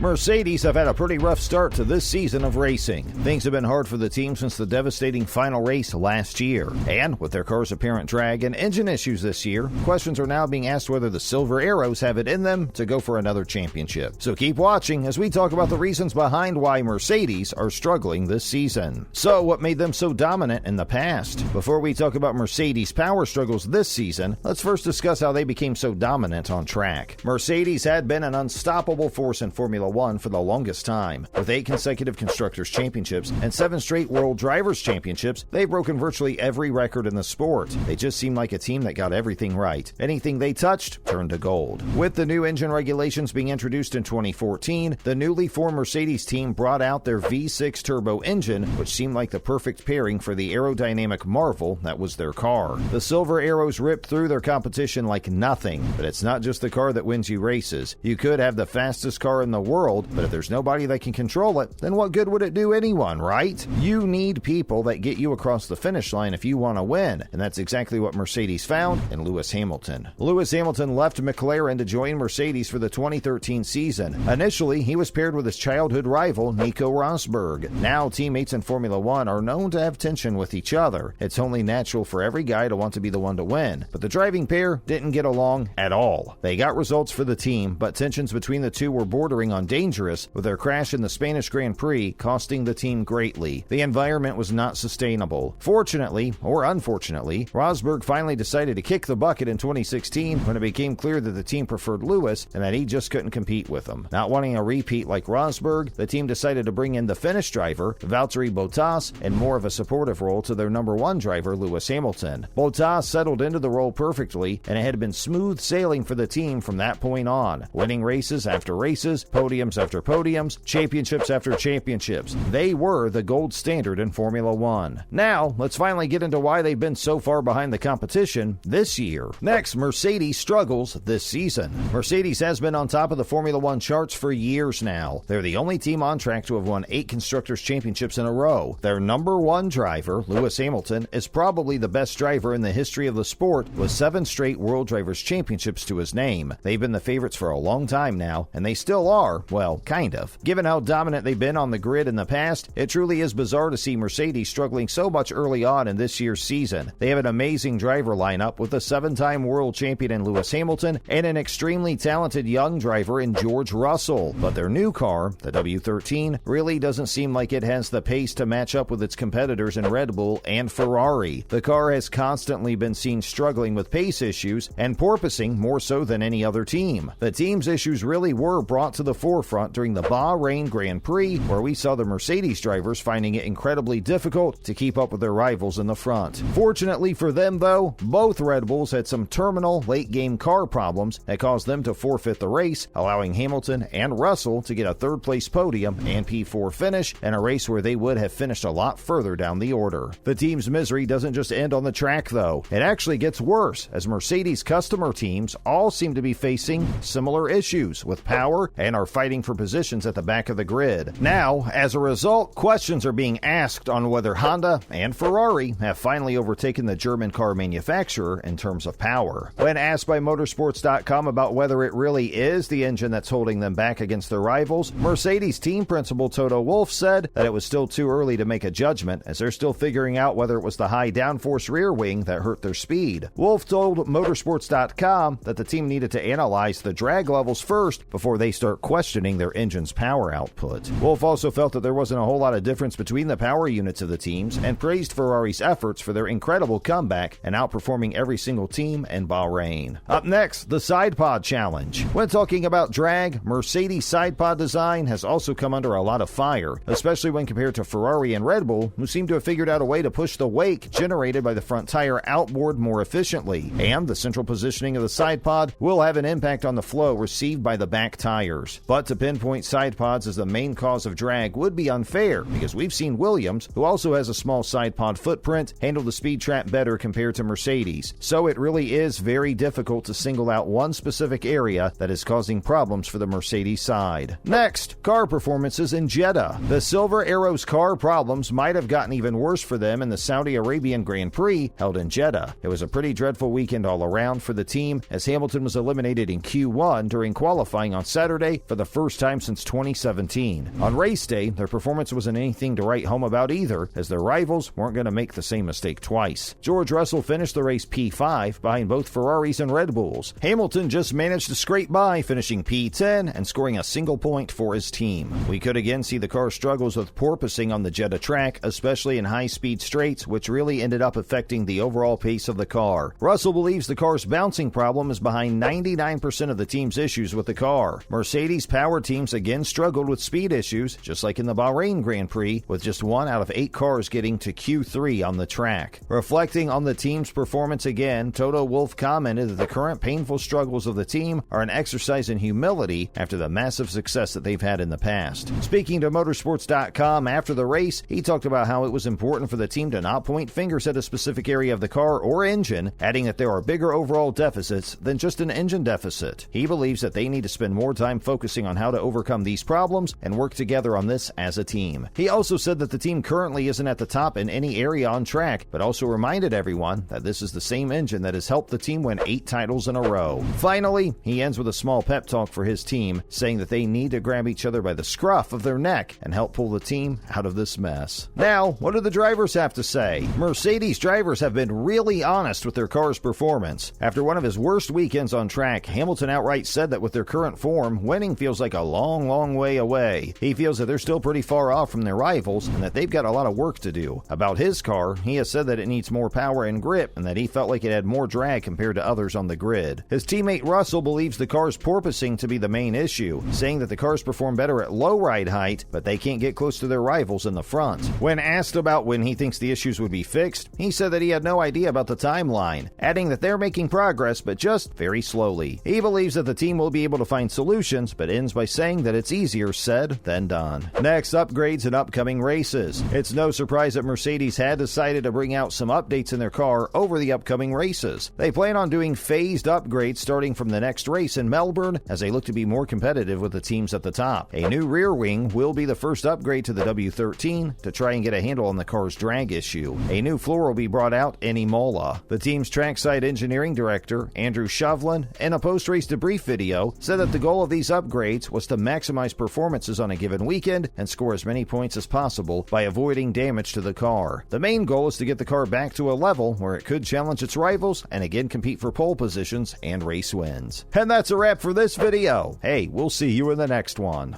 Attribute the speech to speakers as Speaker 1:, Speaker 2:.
Speaker 1: Mercedes have had a pretty rough start to this season of racing. Things have been hard for the team since the devastating final race last year. And with their car's apparent drag and engine issues this year, questions are now being asked whether the Silver Arrows have it in them to go for another championship. So keep watching as we talk about the reasons behind why Mercedes are struggling this season. So what made them so dominant in the past? Before we talk about Mercedes' power struggles this season, let's first discuss how they became so dominant on track. Mercedes had been an unstoppable force in Formula One for the longest time. With 8 consecutive Constructors' Championships and 7 straight World Drivers' Championships, they've broken virtually every record in the sport. They just seemed like a team that got everything right. Anything they touched turned to gold. With the new engine regulations being introduced in 2014, the newly formed Mercedes team brought out their V6 turbo engine, which seemed like the perfect pairing for the aerodynamic marvel that was their car. The Silver Arrows ripped through their competition like nothing, but it's not just the car that wins you races. You could have the fastest car in the world, but if there's nobody that can control it, then what good would it do anyone, right? You need people that get you across the finish line if you want to win, and that's exactly what Mercedes found in Lewis Hamilton. Lewis Hamilton left McLaren to join Mercedes for the 2013 season. Initially, he was paired with his childhood rival, Nico Rosberg. Now, teammates in Formula One are known to have tension with each other. It's only natural for every guy to want to be the one to win, but the driving pair didn't get along at all. They got results for the team, but tensions between the two were bordering on dangerous, with their crash in the Spanish Grand Prix costing the team greatly. The environment was not sustainable. Fortunately, or unfortunately, Rosberg finally decided to kick the bucket in 2016 when it became clear that the team preferred Lewis and that he just couldn't compete with him. Not wanting a repeat like Rosberg, the team decided to bring in the Finnish driver, Valtteri Bottas, and more of a supportive role to their number one driver, Lewis Hamilton. Bottas settled into the role perfectly, and it had been smooth sailing for the team from that point on, winning races after races, podiums after podiums, championships after championships. They were the gold standard in Formula One. Now, let's finally get into why they've been so far behind the competition this year. Next, Mercedes struggles this season. Mercedes has been on top of the Formula One charts for years now. They're the only team on track to have won 8 Constructors' Championships in a row. Their number one driver, Lewis Hamilton, is probably the best driver in the history of the sport, with 7 straight World Drivers' Championships to his name. They've been the favorites for a long time now, and they still are, well, kind of. Given how dominant they've been on the grid in the past, it truly is bizarre to see Mercedes struggling so much early on in this year's season. They have an amazing driver lineup with a 7-time world champion in Lewis Hamilton and an extremely talented young driver in George Russell. But their new car, the W13, really doesn't seem like it has the pace to match up with its competitors in Red Bull and Ferrari. The car has constantly been seen struggling with pace issues and porpoising more so than any other team. The team's issues really were brought to the forefront during the Bahrain Grand Prix, where we saw the Mercedes drivers finding it incredibly difficult to keep up with their rivals in the front. Fortunately for them, though, both Red Bulls had some terminal late-game car problems that caused them to forfeit the race, allowing Hamilton and Russell to get a third-place podium and P4 finish in a race where they would have finished a lot further down the order. The team's misery doesn't just end on the track, though. It actually gets worse, as Mercedes customer teams all seem to be facing similar issues with power and are fighting for positions at the back of the grid. Now, as a result, questions are being asked on whether Honda and Ferrari have finally overtaken the German car manufacturer in terms of power. When asked by Motorsports.com about whether it really is the engine that's holding them back against their rivals, Mercedes team principal Toto Wolff said that it was still too early to make a judgment, as they're still figuring out whether it was the high downforce rear wing that hurt their speed. Wolff told Motorsports.com that the team needed to analyze the drag levels first before they start questioning their engine's power output. Wolff also felt that there wasn't a whole lot of difference between the power units of the teams and praised Ferrari's efforts for their incredible comeback and outperforming every single team in Bahrain. Up next, the side pod challenge. When talking about drag, Mercedes side pod design has also come under a lot of fire, especially when compared to Ferrari and Red Bull, who seem to have figured out a way to push the wake generated by the front tire outboard more efficiently, and the central positioning of the side pod will have an impact on the flow received by the back tires. But to pinpoint side pods as the main cause of drag would be unfair, because we've seen Williams, who also has a small side pod footprint, handle the speed trap better compared to Mercedes. So it really is very difficult to single out one specific area that is causing problems for the Mercedes side. Next, car performances in Jeddah. The Silver Arrows car problems might have gotten even worse for them in the Saudi Arabian Grand Prix held in Jeddah. It was a pretty dreadful weekend all around for the team, as Hamilton was eliminated in Q1 during qualifying on Saturday for the first time since 2017. On race day, their performance wasn't anything to write home about either, as their rivals weren't going to make the same mistake twice. George Russell finished the race P5 behind both Ferraris and Red Bulls. Hamilton just managed to scrape by, finishing P10 and scoring a single point for his team. We could again see the car struggles with porpoising on the Jeddah track, especially in high-speed straights, which really ended up affecting the overall pace of the car. Russell believes the car's bouncing problem is behind 99% of the team's issues with the car. Mercedes power teams again struggled with speed issues, just like in the Bahrain Grand Prix, with just 1 out of 8 cars getting to Q3 on the track. Reflecting on the team's performance again, Toto Wolff commented that the current painful struggles of the team are an exercise in humility after the massive success that they've had in the past. Speaking to motorsports.com after the race, he talked about how it was important for the team to not point fingers at a specific area of the car or engine, adding that there are bigger overall deficits than just an engine deficit. He believes that they need to spend more time focusing on how to overcome these problems and work together on this as a team. He also said that the team currently isn't at the top in any area on track, but also reminded everyone that this is the same engine that has helped the team win 8 titles in a row. Finally, he ends with a small pep talk for his team, saying that they need to grab each other by the scruff of their neck and help pull the team out of this mess. Now, what do the drivers have to say? Mercedes drivers have been really honest with their car's performance. After one of his worst weekends on track, Hamilton outright said that with their current form, winning feels like a long, long way away. He feels that they're still pretty far off from their rivals and that they've got a lot of work to do. About his car, he has said that it needs more power and grip and that he felt like it had more drag compared to others on the grid. His teammate Russell believes the car's porpoising to be the main issue, saying that the cars perform better at low ride height, but they can't get close to their rivals in the front. When asked about when he thinks the issues would be fixed, he said that he had no idea about the timeline, adding that they're making progress, but just very slowly. He believes that the team will be able to find solutions, but ends by saying that it's easier said than done. Next, upgrades in upcoming races. It's no surprise that Mercedes had decided to bring out some updates in their car over the upcoming races. They plan on doing phased upgrades starting from the next race in Melbourne as they look to be more competitive with the teams at the top. A new rear wing will be the first upgrade to the W13 to try and get a handle on the car's drag issue. A new floor will be brought out in Imola. The team's trackside engineering director, Andrew Shovlin, in a post-race debrief video, said that the goal of these upgrades was to maximize performances on a given weekend and score as many points as possible by avoiding damage to the car. The main goal is to get the car back to a level where it could challenge its rivals and again compete for pole positions and race wins. And that's a wrap for this video. Hey, we'll see you in the next one.